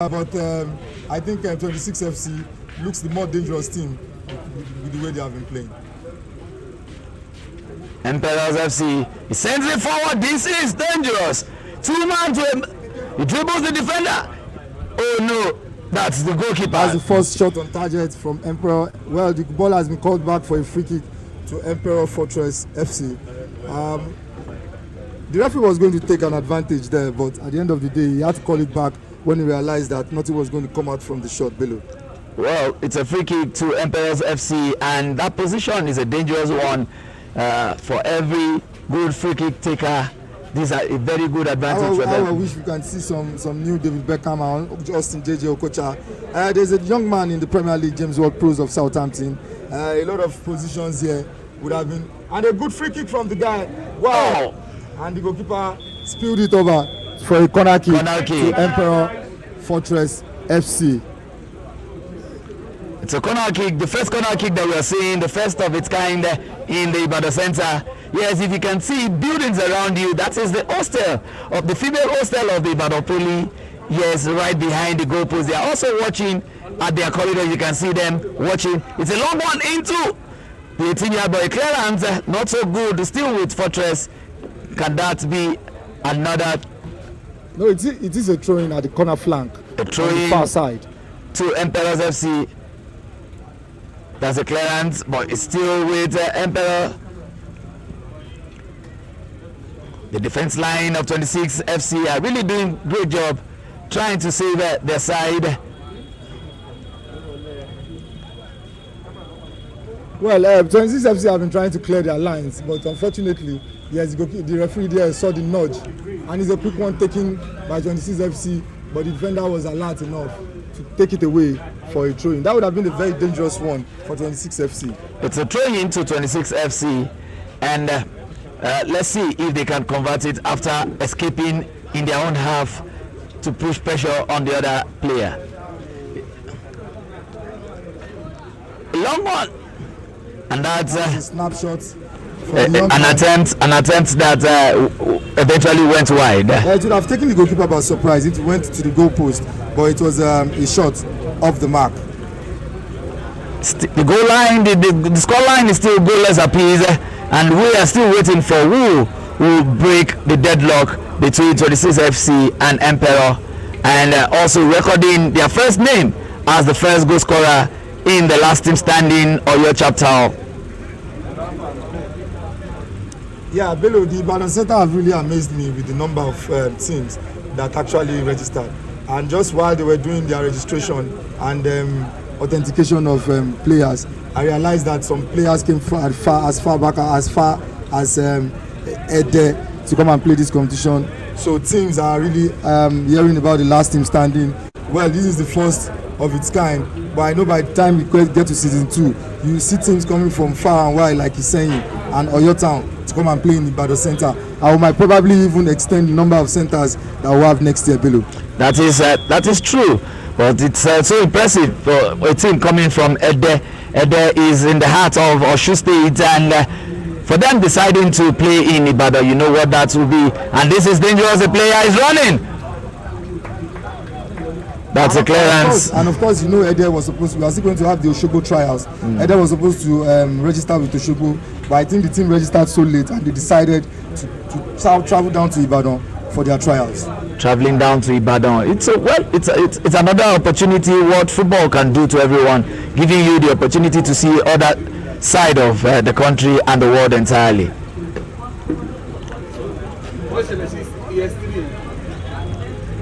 But I think 26 FC looks the more dangerous team with the way they have been playing. Emperors FC, he sends it forward. This is dangerous. 2-man to him. He dribbles the defender. Oh no, that's the goalkeeper. That's the first shot on target from Emperor. Well, the ball has been called back for a free kick to Emperor Fortress FC. The referee was going to take an advantage there, but at the end of the day, he had to call it back when he realized that nothing was going to come out from the shot below. Well, it's a free kick to Emperors FC, and that position is a dangerous one for every good free kick taker. These are a very good advantage for them. I wish we can see some new David Beckham and Justin JJ Okocha. There's a young man in the Premier League, James Ward-Prowse of Southampton. A lot of positions here would have been, and a good free kick from the guy. Wow! Oh. And the goalkeeper spilled it over for a corner kick to Emperor Fortress FC. It's a corner kick, the first corner kick that we are seeing, the first of its kind in the Ibadan Center. Yes, if you can see buildings around you, that is the hostel of the female hostel of the Ibadan Poly. Yes, right behind the goalpost. They are also watching at their corridor. You can see them watching. It's a long one into the 18-yard boy clearance. Not so good. Still with Fortress. Can that be another? No, it is a throw-in at the corner flank. A throw-in on the far side to Emperors FC. That's a clearance, but it's still with Emperor. The defense line of 26 FC are really doing a great job trying to save their side. Well, 26 FC have been trying to clear their lines, but unfortunately, yes, the referee there saw the nudge, and it's a quick one taken by 26 FC, but the defender was alert enough to take it away for a throw-in. That would have been a very dangerous one for 26 FC. It's a throw-in to 26 FC, and let's see if they can convert it after escaping in their own half to push pressure on the other player. A long one, and that's a snapshot. An attempt that eventually went wide. It would have taken the goalkeeper by surprise. It went to the goalpost, but it was a shot off the mark. The goal line, the score line is still goalless apiece, and we are still waiting for who will break the deadlock between 26 FC and Emperor, and also recording their first name as the first goal scorer in the last team standing Oyo chapter. Yeah, Bello, the Ibadan Center have really amazed me with the number of teams that actually registered. And just while they were doing their registration and authentication of players, I realized that some players came as far back as Ede to come and play this competition. So teams are really hearing about the last team standing. Well, this is the first of its kind, but I know by the time we get to season 2, you see teams coming from far and wide, like he's saying, and Oyo Town to come and play in the Ibadan Center. I might probably even extend the number of centers that we'll have next year below. That is true, but it's so impressive for a team coming from Ede. Ede is in the heart of Osun State, and for them deciding to play in Ibadan, you know what that will be. And this is dangerous. The player is running. That's a clearance. And of course, you know, Ede was supposed to, we are still going to have the Osogbo trials. Ede was supposed to register with Osogbo, but I think the team registered so late and they decided to travel down to Ibadan for their trials. Traveling down to Ibadan, it's another opportunity what football can do to everyone, giving you the opportunity to see other side of the country and the world entirely.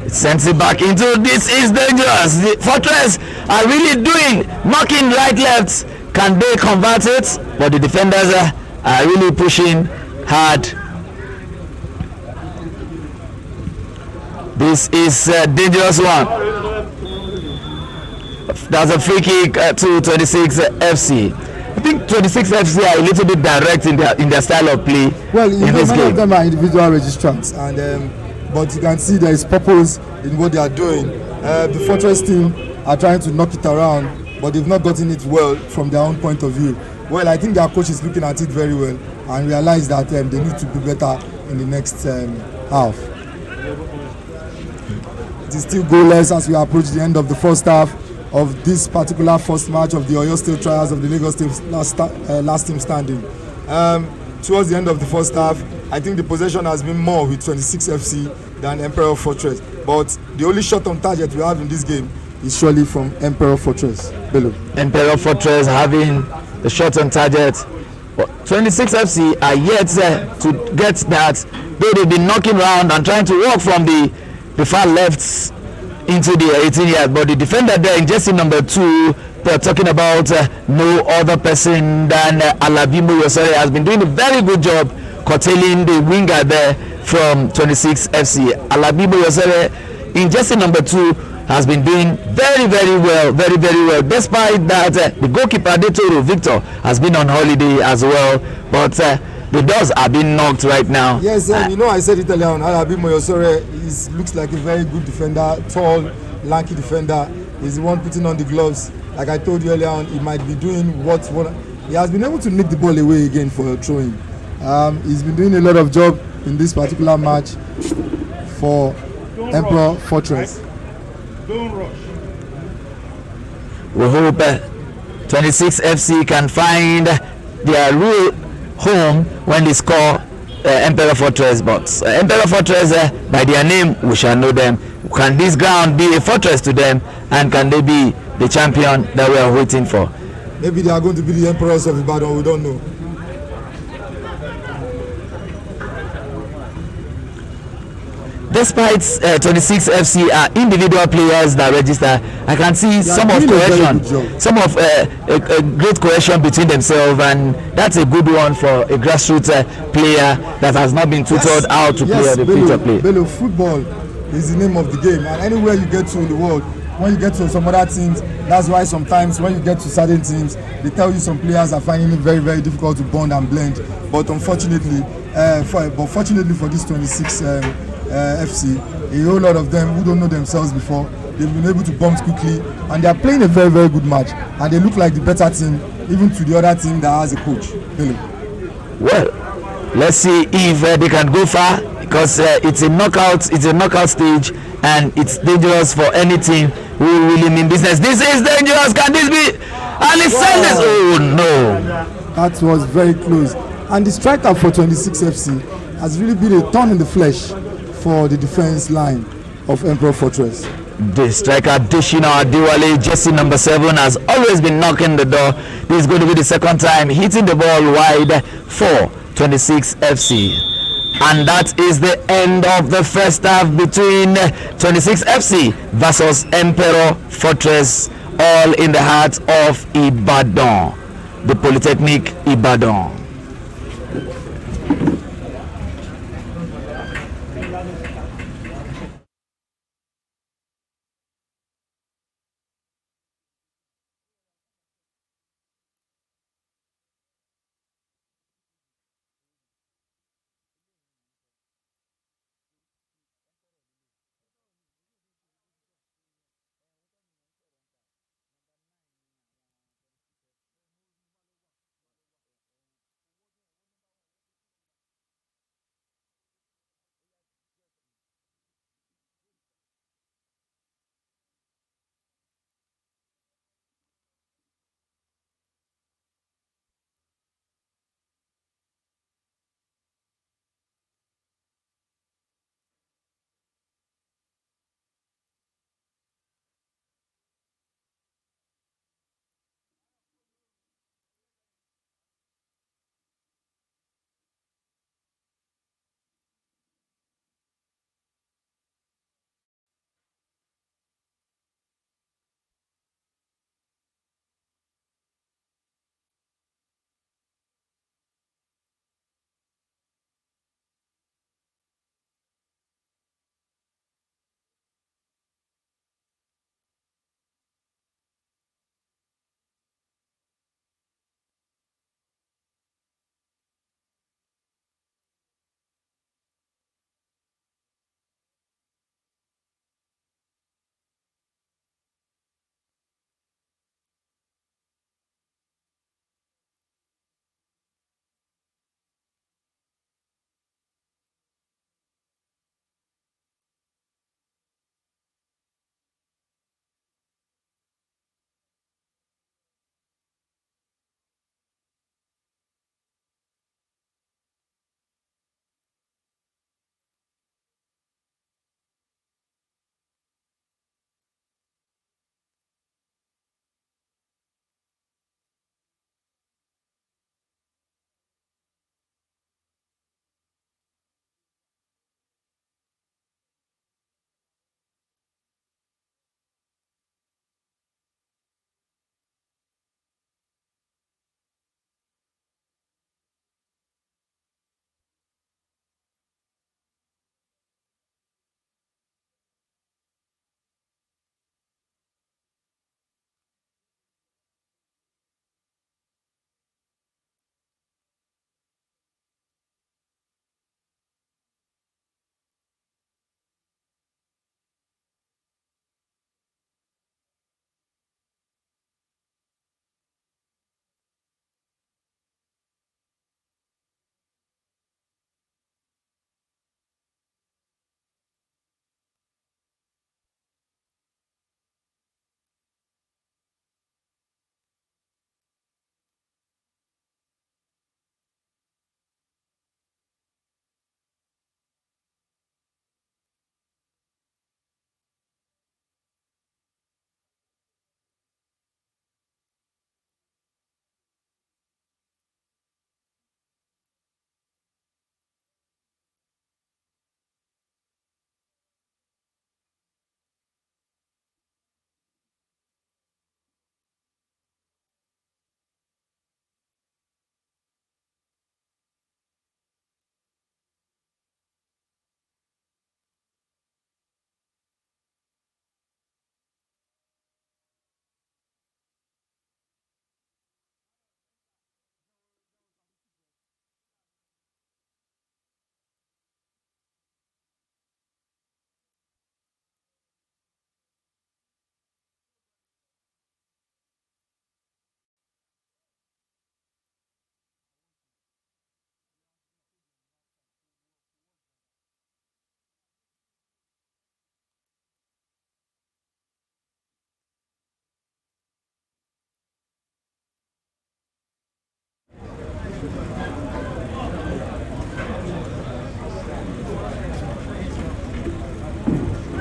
It sends it back into, this is dangerous. The Fortress are really knocking right left. Can they convert it? But the defenders are really pushing hard. This is a dangerous one. That's a free kick to 26 FC. I think 26 FC are a little bit direct in their style of play. Well, you know, many of them are individual registrants, and but you can see there is purpose in what they are doing. The Fortress team are trying to knock it around, but they've not gotten it well from their own point of view. Well, I think their coach is looking at it very well and realize that they need to be better in the next half. It is still goalless as we approach the end of the first half of this particular first match of the Oyo State Trials of the Lagos State last team standing. Towards the end of the first half, I think the possession has been more with 26 FC than Emperor Fortress. But the only shot on target we have in this game is surely from Emperor Fortress. Bello. Emperor Fortress having the shot on target. 26 FC are yet to get that, though they've been knocking around and trying to walk from the far left into the 18 yard, but the defender there in jersey number 2, they're talking about no other person than Alabi Moyosore, has been doing a very good job curtailing the winger there from 26 FC. Alabi Moyosore in jersey number 2 has been doing very well, despite that the goalkeeper Adetoro Victor has been on holiday as well, but the doors are being knocked right now. Yes, I said it earlier on. Alabi Moyosore looks like a very good defender, tall, lanky defender. He's the one putting on the gloves. Like I told you earlier on, he might be doing what he has been able to nick the ball away again for a throwing. He's been doing a lot of job in this particular match for Emperor Fortress. Don't rush. We hope 26 FC can find their real home when they score Emperor Fortress, but Emperor Fortress, by their name we shall know them. Can this ground be a fortress to them, and can they be the champion that we are waiting for? Maybe they are going to be the Emperors of Ibadan, we don't know. Despite 26 FC are individual players that register, I can see some of cohesion, a great cohesion between themselves, and that's a good one for a grassroots player that has not been tutored how to play the future play. Bello, football is the name of the game, and anywhere you get to in the world, when you get to some other teams, that's why sometimes when you get to certain teams, they tell you some players are finding it very difficult to bond and blend. But unfortunately, fortunately for this 26 FC, a whole lot of them who don't know themselves before, they've been able to bond quickly, and they are playing a very good match, and they look like the better team, even to the other team that has a coach. Bello. Well, let's see if they can go far, because it's a knockout stage, and it's dangerous for any team who really mean business. This is dangerous. Can this be? And it sends. Oh no! That was very close. And the striker for 26 FC has really been a thorn in the flesh for the defense line of Emperor Fortress. The striker Deshina Adiwale, jersey number 7, has always been knocking the door. This is going to be the second time hitting the ball wide for 26 FC. And that is the end of the first half between 26 FC versus Emperor Fortress, all in the heart of Ibadan, the Polytechnic Ibadan.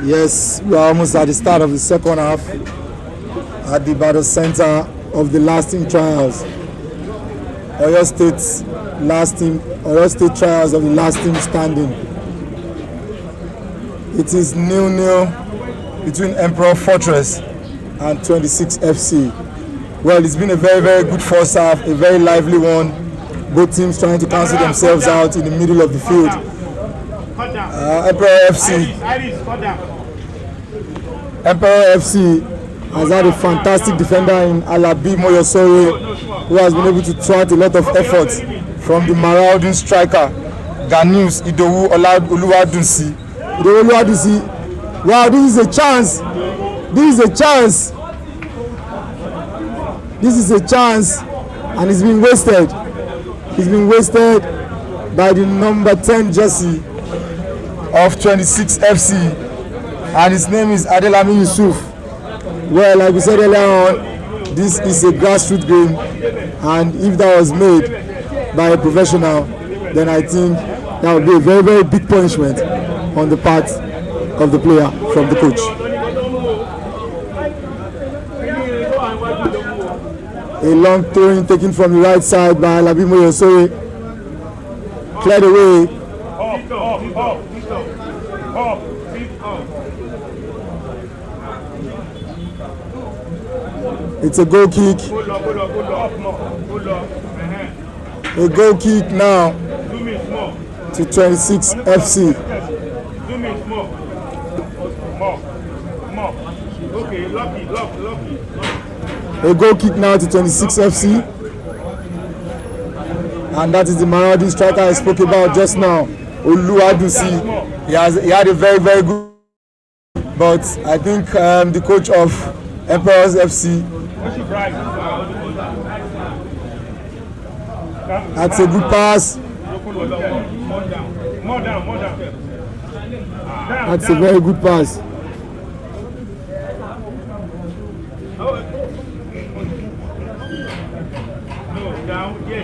Yes, we are almost at the start of the second half at the Ibadan Center of the last team trials. Oyo State trials of the last team standing. It is 0-0 between Emperor Fortress and 26 FC. Well, it's been a very, very good first half, a very lively one. Both teams trying to cancel themselves out in the middle of the field. Emperor FC has had a fantastic defender in Alabi Moyosore, who has been able to thwart a lot of effort from the marauding striker Ganius Idowu Oluwadunsi. Wow, this is a chance. And it's been wasted. It's been wasted by the number 10 jersey of 26 FC, and his name is Adelami Yusuf. Well, like we said earlier on, this is a grassroots game, and if that was made by a professional, then I think that would be a very, very big punishment on the part of the player from the coach. A long throwing taken from the right side by Alabi Moyosore. Cleared away. It's a goal kick. A goal kick now to 26 FC. A goal kick now to 26 FC. And that is the marauding striker I spoke about just now, Oluwadunsi. He had a very, very good, but I think the coach of Emperors FC, that's a good pass. That's a very good pass.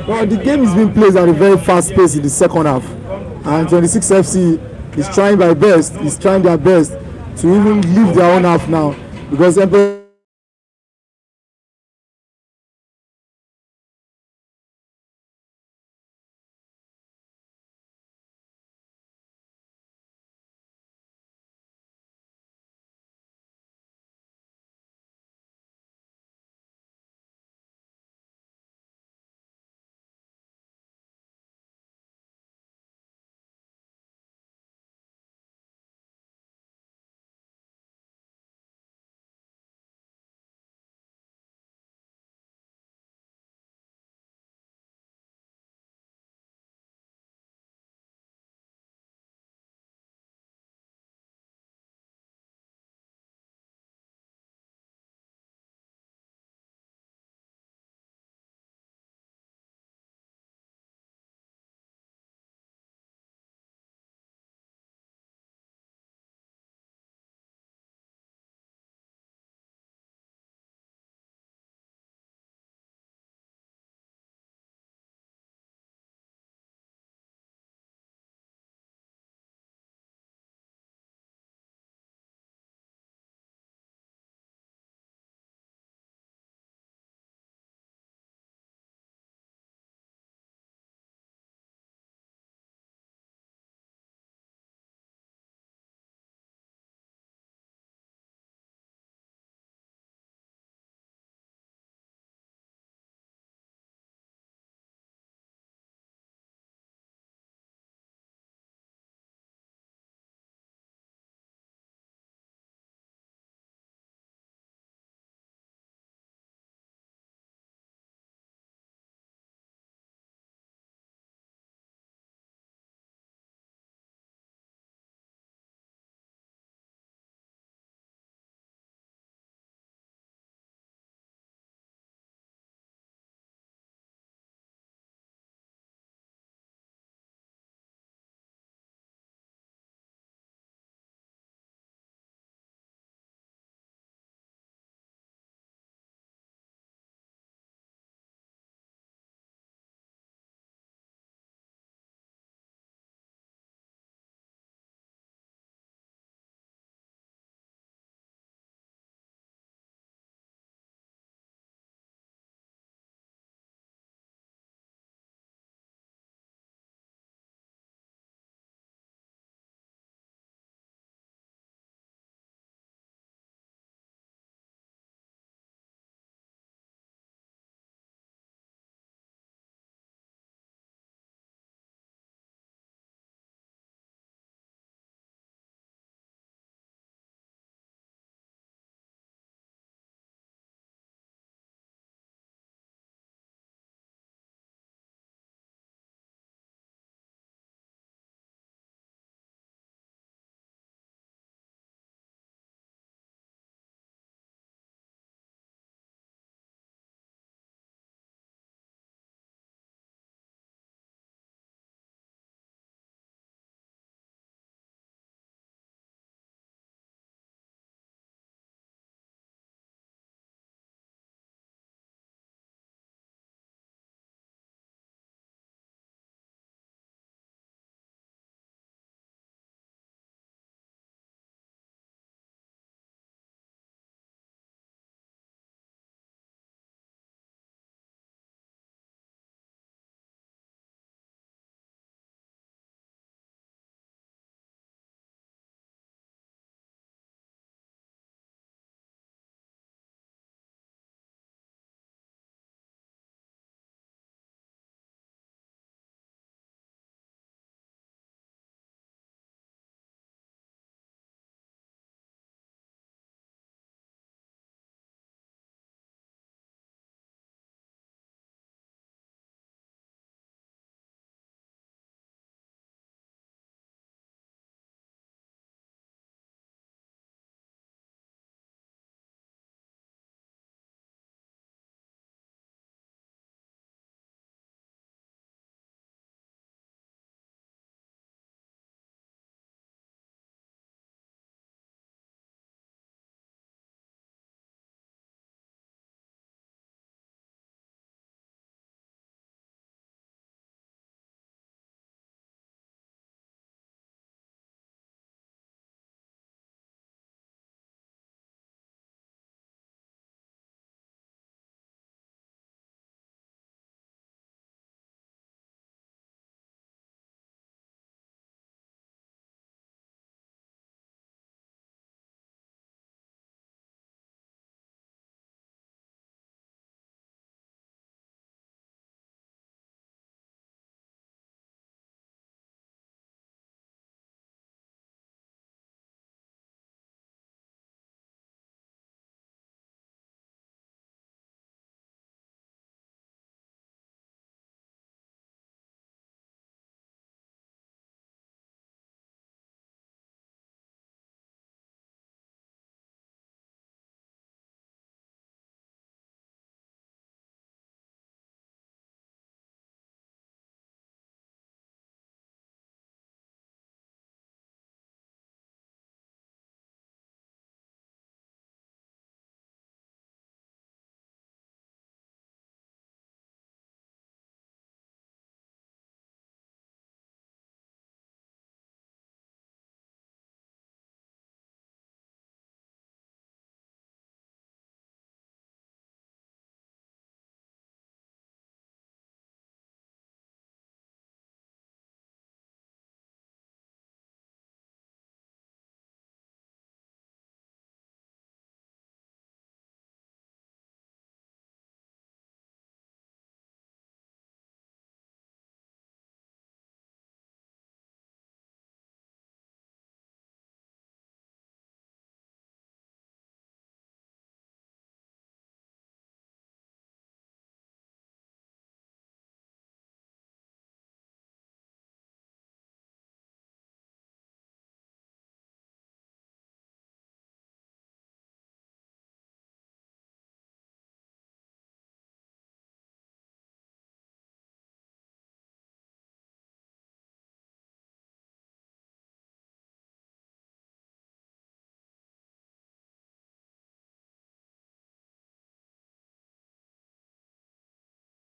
Well, the game is being played at a very fast pace in the second half, and 26 FC is trying their best to even leave their own half now, because Emperor